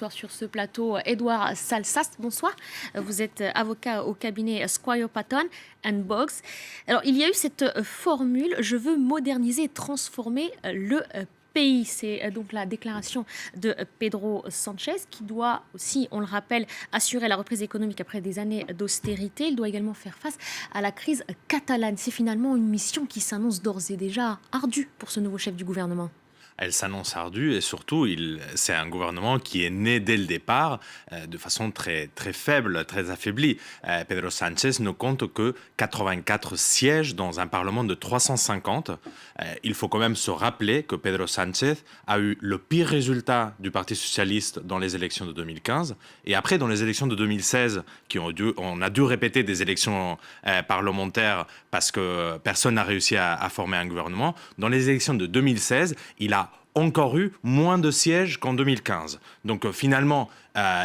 soir sur ce plateau Edouard Salsas. Bonsoir. Vous êtes avocat au cabinet Squire Patton and Boggs. Alors, il y a eu cette formule « Je veux moderniser et transformer le pays ». C'est donc la déclaration de Pedro Sánchez qui doit aussi, on le rappelle, assurer la reprise économique après des années d'austérité. Il doit également faire face à la crise catalane. C'est finalement une mission qui s'annonce d'ores et déjà ardue pour ce nouveau chef du gouvernement. Elle s'annonce ardue et surtout, c'est un gouvernement qui est né dès le départ de façon très, très faible, très affaiblie. Pedro Sánchez ne compte que 84 sièges dans un parlement de 350. Il faut quand même se rappeler que Pedro Sánchez a eu le pire résultat du Parti socialiste dans les élections de 2015 et après dans les élections de 2016, on a dû répéter des élections parlementaires parce que personne n'a réussi à former un gouvernement. Dans les élections de 2016, il a encore eu moins de sièges qu'en 2015. Donc finalement,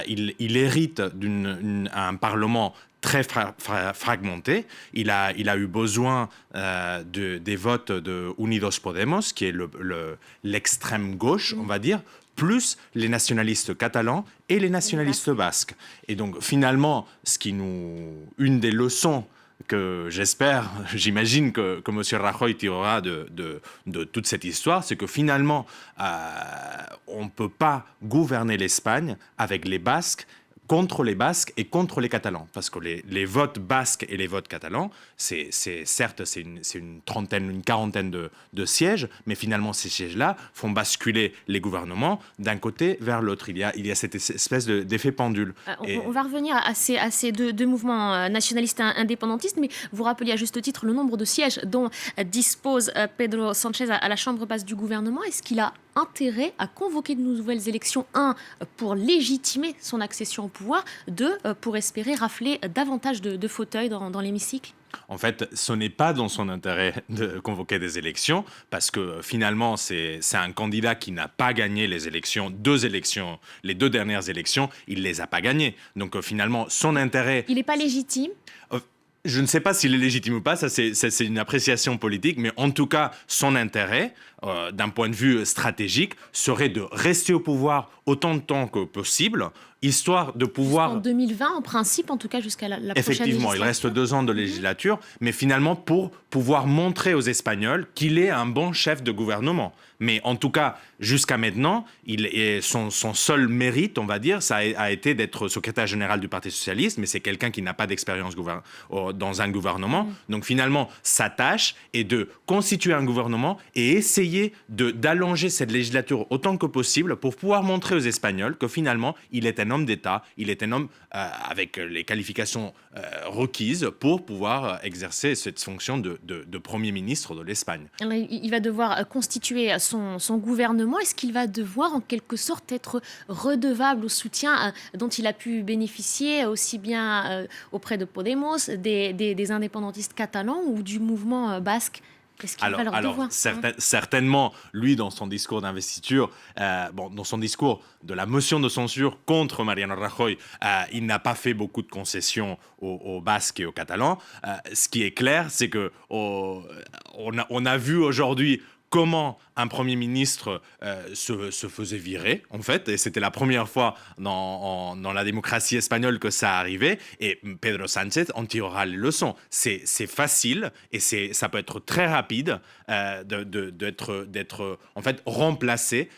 il hérite d'un Parlement très fragmenté. Il a eu besoin des votes de Unidos Podemos, qui est l'extrême gauche, on va dire, plus les nationalistes catalans et les nationalistes basques. Et donc finalement, une des leçons que j'imagine que M. Rajoy tirera de toute cette histoire, c'est que finalement, on ne peut pas gouverner l'Espagne avec les Basques, contre les Basques et contre les Catalans. Parce que les votes basques et les votes catalans, certes, c'est une quarantaine de sièges, mais finalement, ces sièges-là font basculer les gouvernements d'un côté vers l'autre. Il y a cette espèce d'effet pendule. On va revenir à ces deux mouvements nationalistes indépendantistes, mais vous rappeliez à juste titre le nombre de sièges dont dispose Pedro Sánchez à la Chambre basse du gouvernement. Est-ce qu'il a intérêt à convoquer de nouvelles élections, pour légitimer son accession au pouvoir, pour espérer rafler davantage de fauteuils dans l'hémicycle? En fait, ce n'est pas dans son intérêt de convoquer des élections, parce que finalement, c'est un candidat qui n'a pas gagné les deux dernières élections, il ne les a pas gagnées. Donc finalement, son intérêt... Il n'est pas légitime? Je ne sais pas s'il est légitime ou pas, ça c'est une appréciation politique, mais en tout cas, son intérêt, d'un point de vue stratégique, serait de rester au pouvoir autant de temps que possible, histoire de pouvoir... En 2020, en principe, en tout cas jusqu'à la prochaine législature. Effectivement, il reste 2 ans de législature, mais finalement pour pouvoir montrer aux Espagnols qu'il est un bon chef de gouvernement. Mais en tout cas, jusqu'à maintenant, son seul mérite, on va dire, ça a été d'être secrétaire général du Parti socialiste, mais c'est quelqu'un qui n'a pas d'expérience dans un gouvernement. Donc finalement, sa tâche est de constituer un gouvernement et essayer d'allonger cette législature autant que possible pour pouvoir montrer aux Espagnols que finalement, il est un homme d'État, il est un homme avec les qualifications requises pour pouvoir exercer cette fonction de Premier ministre de l'Espagne. Il va devoir constituer son gouvernement. Est-ce qu'il va devoir en quelque sorte être redevable au soutien dont il a pu bénéficier aussi bien auprès de Podemos, des indépendantistes catalans ou du mouvement basque? Est-ce qu'il va leur devoir certainement, lui, dans son discours d'investiture, dans son discours de la motion de censure contre Mariano Rajoy, il n'a pas fait beaucoup de concessions aux Basques et aux Catalans. Ce qui est clair, c'est qu'on a vu aujourd'hui comment un Premier ministre se faisait virer, en fait. Et c'était la première fois dans la démocratie espagnole que ça arrivait. Et Pedro Sánchez en tirera les leçons. C'est facile et ça peut être très rapide d'être en fait remplacé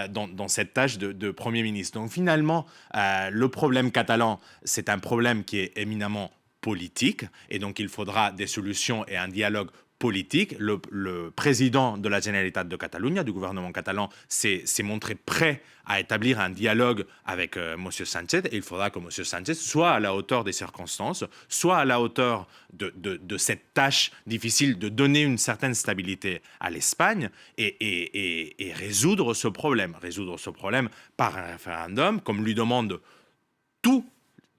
dans cette tâche de Premier ministre. Donc finalement, le problème catalan, c'est un problème qui est éminemment politique. Et donc il faudra des solutions et un dialogue politique. Le président de la Generalitat de Catalunya, du gouvernement catalan, s'est montré prêt à établir un dialogue avec M. Sánchez. Et il faudra que M. Sánchez soit à la hauteur des circonstances, soit à la hauteur de cette tâche difficile de donner une certaine stabilité à l'Espagne et résoudre ce problème. Résoudre ce problème par un référendum, comme lui demandent tous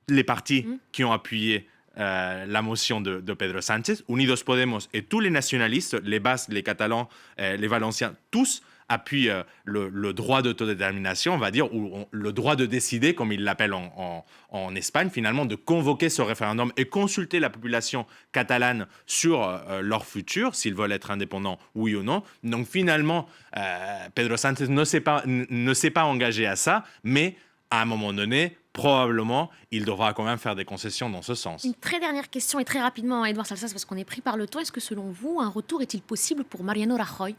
les partis qui ont appuyé la motion de Pedro Sánchez. Unidos Podemos et tous les nationalistes, les Basques, les Catalans, les Valenciens, tous appuient le droit d'autodétermination, on va dire, ou le droit de décider, comme ils l'appellent en Espagne, finalement, de convoquer ce référendum et consulter la population catalane sur leur futur, s'ils veulent être indépendants, oui ou non. Donc finalement, Pedro Sánchez ne s'est pas engagé à ça, mais à un moment donné, probablement, il devra quand même faire des concessions dans ce sens. Une très dernière question et très rapidement, Edouard Salsas, parce qu'on est pris par le temps. Est-ce que selon vous, un retour est-il possible pour Mariano Rajoy?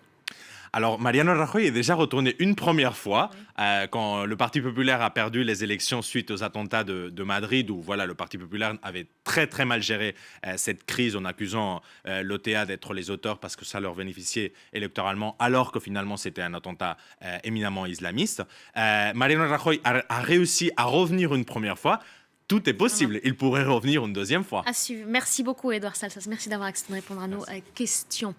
Alors, Mariano Rajoy est déjà retourné une première fois Oui. quand le Parti populaire a perdu les élections suite aux attentats de Madrid, où voilà, le Parti populaire avait très très mal géré cette crise en accusant l'OTA d'être les auteurs parce que ça leur bénéficiait électoralement, alors que finalement c'était un attentat éminemment islamiste. Mariano Rajoy a réussi à revenir une première fois. Tout est possible. Il pourrait revenir une deuxième fois. À suivre. Merci beaucoup, Edouard Salsas. Merci d'avoir accepté de répondre à nos Merci. questions.